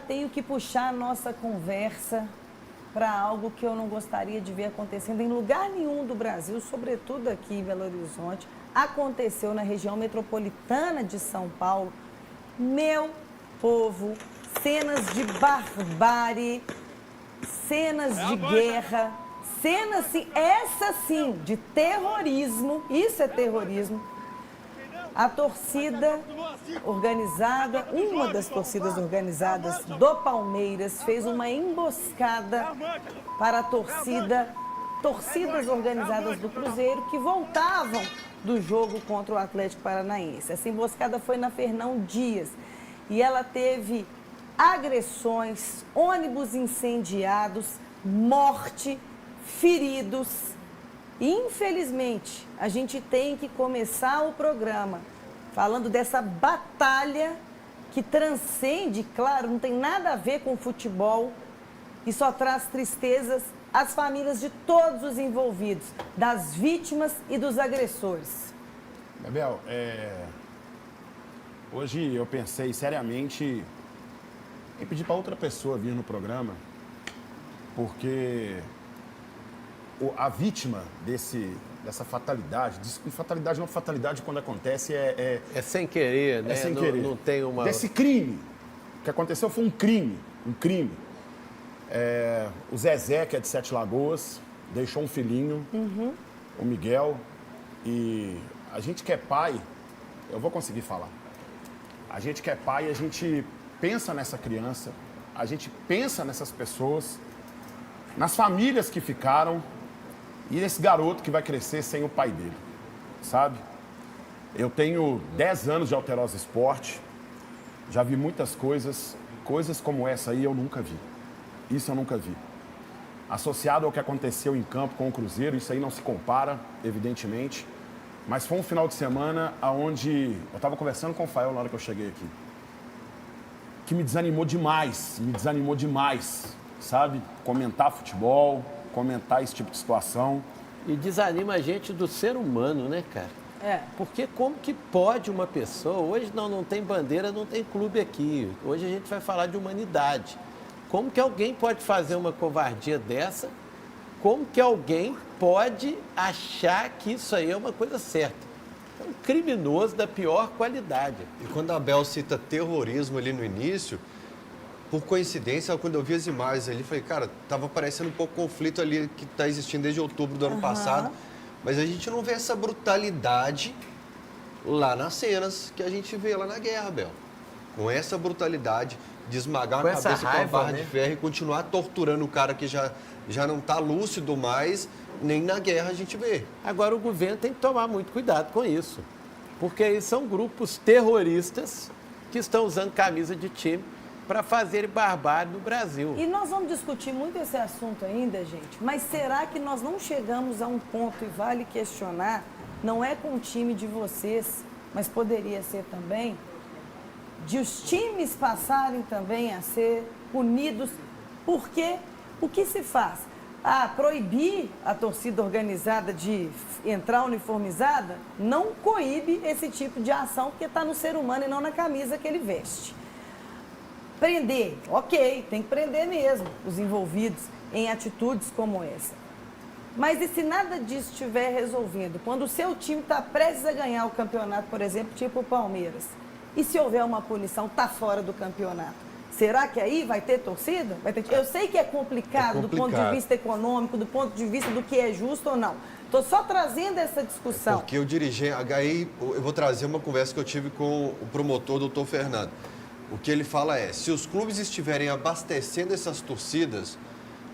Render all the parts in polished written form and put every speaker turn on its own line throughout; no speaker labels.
tenho que puxar a nossa conversa para algo que eu não gostaria de ver acontecendo em lugar nenhum do Brasil, sobretudo aqui em Belo Horizonte. Aconteceu na região metropolitana de São Paulo. Meu povo, cenas de barbárie, cenas de guerra, cenas, essa sim, de terrorismo, isso é terrorismo. A torcida organizada, uma das torcidas organizadas do Palmeiras, fez uma emboscada para a torcidas organizadas do Cruzeiro que voltavam do jogo contra o Atlético Paranaense. Essa emboscada foi na Fernão Dias e ela teve agressões, ônibus incendiados, morte, feridos. Infelizmente, a gente tem que começar o programa falando dessa batalha que transcende, claro, não tem nada a ver com futebol e só traz tristezas às famílias de todos os envolvidos, das vítimas e dos agressores.
Bebel, hoje eu pensei seriamente em pedir para outra pessoa vir no programa, porque a vítima dessa fatalidade, fatalidade não, fatalidade quando acontece
é sem querer, né?
É sem querer.
Não tem uma...
Desse crime, o que aconteceu foi um crime. O Zezé, que é de Sete Lagoas, deixou um filhinho, o Miguel, e a gente que é pai, eu vou conseguir falar, a gente que é pai, a gente pensa nessa criança, a gente pensa nessas pessoas, nas famílias que ficaram, e esse garoto que vai crescer sem o pai dele, sabe? Eu tenho 10 anos de Alterosa Esporte, já vi muitas coisas como essa aí eu nunca vi. Isso eu nunca vi. Associado ao que aconteceu em campo com o Cruzeiro, isso aí não se compara, evidentemente, mas foi um final de semana onde eu estava conversando com o Fael na hora que eu cheguei aqui, que me desanimou demais, sabe? Comentar futebol, comentar esse tipo de situação.
E desanima a gente do ser humano, né, cara? Porque como que pode uma pessoa... Hoje não tem bandeira, não tem clube aqui. Hoje a gente vai falar de humanidade. Como que alguém pode fazer uma covardia dessa? Como que alguém pode achar que isso aí é uma coisa certa? É um criminoso da pior qualidade.
E quando a Abel cita terrorismo ali no início... Por coincidência, quando eu vi as imagens ali, falei, cara, tava parecendo um pouco conflito ali que está existindo desde outubro do ano passado. Mas a gente não vê essa brutalidade lá nas cenas que a gente vê lá na guerra, Bel. Com essa brutalidade de esmagar a cabeça com a barra de ferro e continuar torturando o cara que já não está lúcido mais, nem na guerra a gente vê.
Agora o governo tem que tomar muito cuidado com isso. Porque aí são grupos terroristas que estão usando camisa de time para fazer barbárie no Brasil.
E nós vamos discutir muito esse assunto ainda, gente, mas será que nós não chegamos a um ponto, e vale questionar, não é com o time de vocês, mas poderia ser também, de os times passarem também a ser punidos, porque o que se faz? Proibir a torcida organizada de entrar uniformizada não coíbe esse tipo de ação, porque está no ser humano e não na camisa que ele veste. Prender, ok, tem que prender mesmo os envolvidos em atitudes como essa. Mas e se nada disso estiver resolvido? Quando o seu time está prestes a ganhar o campeonato, por exemplo, tipo o Palmeiras, e se houver uma punição, está fora do campeonato? Será que aí vai ter torcida? Eu sei que é complicado do ponto de vista econômico, do ponto de vista do que é justo ou não. Estou só trazendo essa discussão.
Porque o dirigente, aí eu vou trazer uma conversa que eu tive com o promotor, doutor Fernando. O que ele fala é, se os clubes estiverem abastecendo essas torcidas,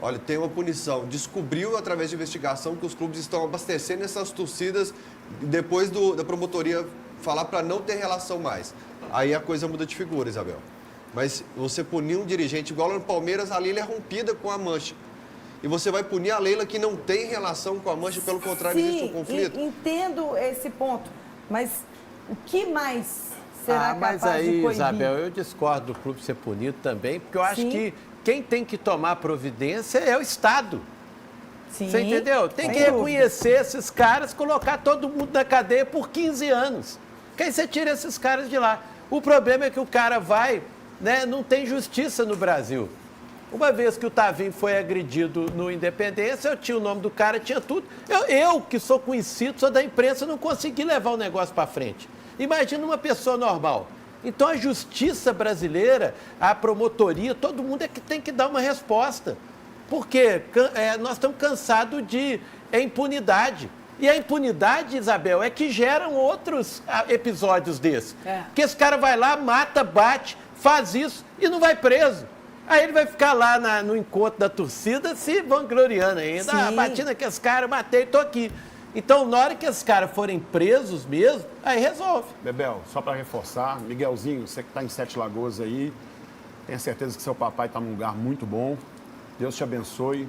olha, tem uma punição. Descobriu, através de investigação, que os clubes estão abastecendo essas torcidas depois da promotoria falar para não ter relação mais. Aí a coisa muda de figura, Isabel. Mas você punir um dirigente, igual no Palmeiras, a Leila é rompida com a Mancha. E você vai punir a Leila que não tem relação com a Mancha, pelo contrário, existe um conflito?
Entendo esse ponto, mas o que mais será capaz
mas aí,
de coibir?
Isabel, eu discordo do clube ser punido também, porque eu acho que quem tem que tomar providência é o Estado.
Sim,
você entendeu? Tem que reconhecer esses caras, colocar todo mundo na cadeia por 15 anos. Que aí você tira esses caras de lá. O problema é que o cara vai né? Não tem justiça no Brasil. Uma vez que o Tavinho foi agredido no Independência, eu tinha o nome do cara, tinha tudo. Eu que sou conhecido, sou da imprensa, não consegui levar o negócio para frente. Imagina uma pessoa normal. Então a justiça brasileira, a promotoria, todo mundo é que tem que dar uma resposta. Porque nós estamos cansados de impunidade. E a impunidade, Isabel, é que geram outros episódios desses. Porque esse cara vai lá, mata, bate, faz isso e não vai preso. Aí ele vai ficar lá no encontro da torcida se vangloriando ainda. Ah, bati naqueles caras, matei, tô aqui. Então, na hora que esses caras forem presos mesmo, aí resolve.
Bebel, só para reforçar, Miguelzinho, você que está em Sete Lagoas aí, tenha certeza que seu papai está num lugar muito bom. Deus te abençoe.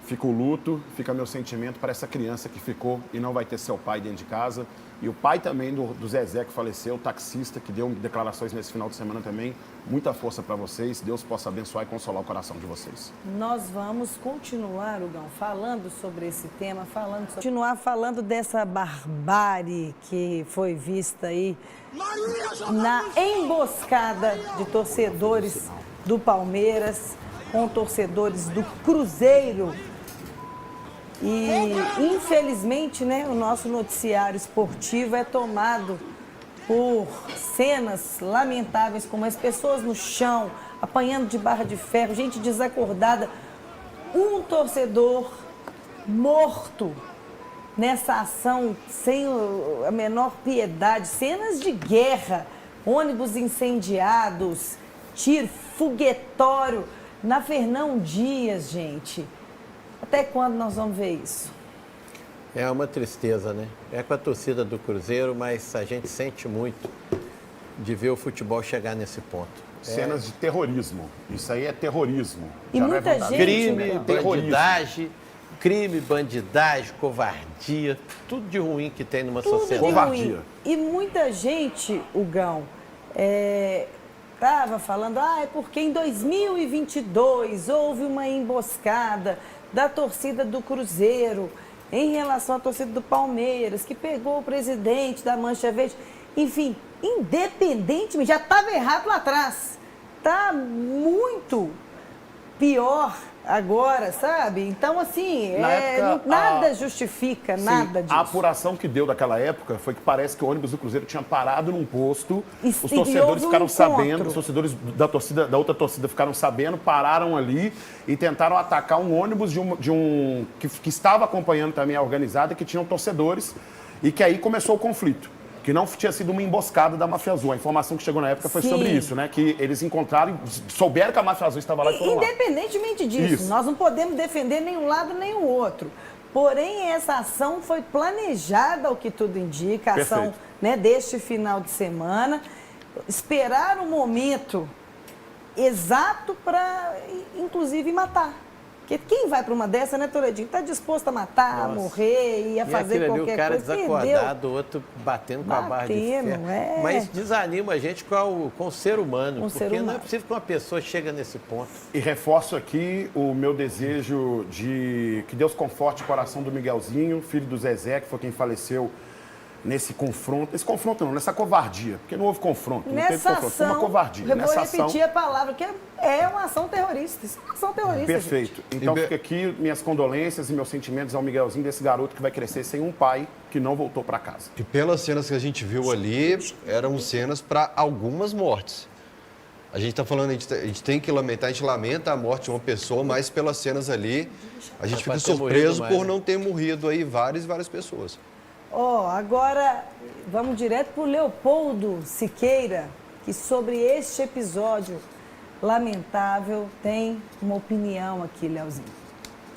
Fica o luto, fica meu sentimento para essa criança que ficou e não vai ter seu pai dentro de casa. E o pai também do Zezé, que faleceu, o taxista, que deu declarações nesse final de semana também. Muita força para vocês. Deus possa abençoar e consolar o coração de vocês.
Nós vamos continuar, Hugão, falando sobre esse tema, continuar falando dessa barbárie que foi vista aí na emboscada de torcedores do Palmeiras com torcedores do Cruzeiro. E, infelizmente, né, o nosso noticiário esportivo é tomado por cenas lamentáveis, como as pessoas no chão, apanhando de barra de ferro, gente desacordada. Um torcedor morto nessa ação sem a menor piedade. Cenas de guerra, ônibus incendiados, tiro, foguetório na Fernão Dias, gente. Até quando nós vamos ver isso?
É uma tristeza, né? É com a torcida do Cruzeiro, mas a gente sente muito de ver o futebol chegar nesse ponto.
Cenas de terrorismo. Isso aí é terrorismo.
E
já
muita
não é
gente...
Crime, bandidagem, covardia, tudo de ruim que tem numa sociedade.
Covardia.
E muita gente, Hugão, estava falando, é porque em 2022 houve uma emboscada da torcida do Cruzeiro em relação à torcida do Palmeiras, que pegou o presidente da Mancha Verde. Enfim, independentemente, já estava errado lá atrás. Está muito pior agora, sabe? Então, assim, nada justifica, nada disso.
A apuração que deu daquela época foi que parece que o ônibus do Cruzeiro tinha parado num posto, os torcedores ficaram sabendo, os torcedores da outra torcida ficaram sabendo, pararam ali e tentaram atacar um ônibus que estava acompanhando também a organizada, que tinham torcedores, e que aí começou o conflito. Que não tinha sido uma emboscada da Máfia Azul. A informação que chegou na época foi sobre isso, né? Que eles encontraram, souberam que a Máfia Azul estava lá e foram lá.
Independentemente disso, nós não podemos defender nem um lado nem o outro. Porém, essa ação foi planejada, ao que tudo indica, a ação, né, deste final de semana. Esperar o momento exato para, inclusive, matar. Porque quem vai para uma dessa, né, Toledinho, está disposto a matar, a morrer e a fazer qualquer coisa.
O cara desacordado, o outro batendo com a barra de ferro. Mas desanima a gente com o ser humano, porque não é possível que uma pessoa chegue nesse ponto.
E reforço aqui o meu desejo de que Deus conforte o coração do Miguelzinho, filho do Zezé, que foi quem faleceu nesse confronto. Esse confronto não, nessa covardia, porque não houve confronto. Não teve confronto, foi uma covardia.
Eu vou repetir a palavra, que é uma ação terrorista. Isso é uma ação terrorista,
perfeito. Gente. Então fica aqui minhas condolências e meus sentimentos ao Miguelzinho, desse garoto que vai crescer sem um pai que não voltou para casa.
E pelas cenas que a gente viu ali, eram cenas para algumas mortes. A gente está falando, a gente tem que lamentar, a gente lamenta a morte de uma pessoa, mas pelas cenas ali, a gente fica surpreso por não ter morrido aí várias pessoas.
Agora vamos direto para o Leopoldo Siqueira, que sobre este episódio lamentável tem uma opinião aqui, Leozinho.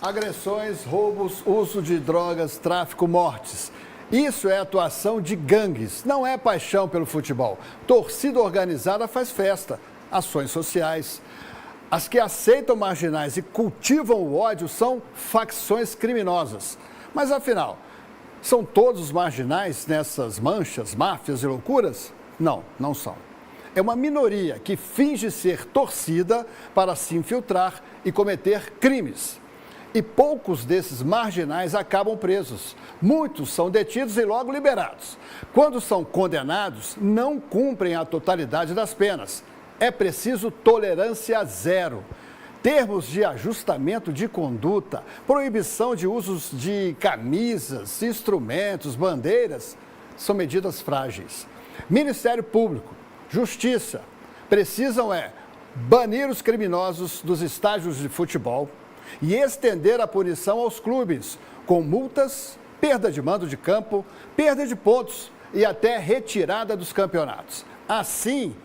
Agressões, roubos, uso de drogas, tráfico, mortes. Isso é atuação de gangues, não é paixão pelo futebol. Torcida organizada faz festa, ações sociais. As que aceitam marginais e cultivam o ódio são facções criminosas. Mas afinal, são todos os marginais nessas manchas, máfias e loucuras? Não, não são. É uma minoria que finge ser torcida para se infiltrar e cometer crimes. E poucos desses marginais acabam presos. Muitos são detidos e logo liberados. Quando são condenados, não cumprem a totalidade das penas. É preciso tolerância zero. Termos de ajustamento de conduta, proibição de usos de camisas, instrumentos, bandeiras, são medidas frágeis. Ministério Público, Justiça, precisam banir os criminosos dos estádios de futebol e estender a punição aos clubes, com multas, perda de mando de campo, perda de pontos e até retirada dos campeonatos. Assim,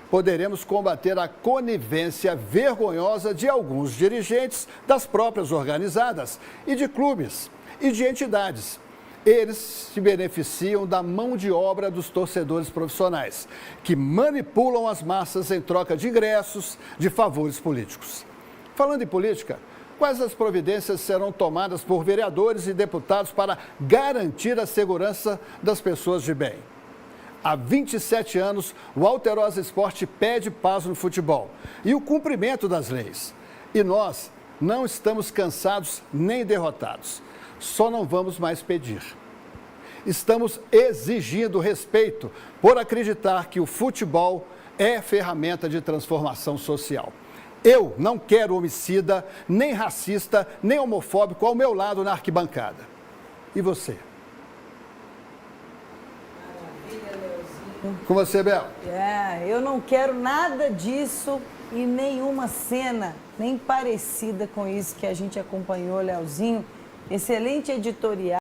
poderemos combater a conivência vergonhosa de alguns dirigentes das próprias organizadas e de clubes e de entidades. Eles se beneficiam da mão de obra dos torcedores profissionais, que manipulam as massas em troca de ingressos, de favores políticos. Falando em política, quais as providências serão tomadas por vereadores e deputados para garantir a segurança das pessoas de bem? Há 27 anos, o Alterosa Esporte pede paz no futebol e o cumprimento das leis. E nós não estamos cansados nem derrotados. Só não vamos mais pedir. Estamos exigindo respeito por acreditar que o futebol é ferramenta de transformação social. Eu não quero homicida, nem racista, nem homofóbico ao meu lado na arquibancada. E você? Com você, Bel.
Eu não quero nada disso e nenhuma cena, nem parecida com isso que a gente acompanhou, Leozinho. Excelente editorial.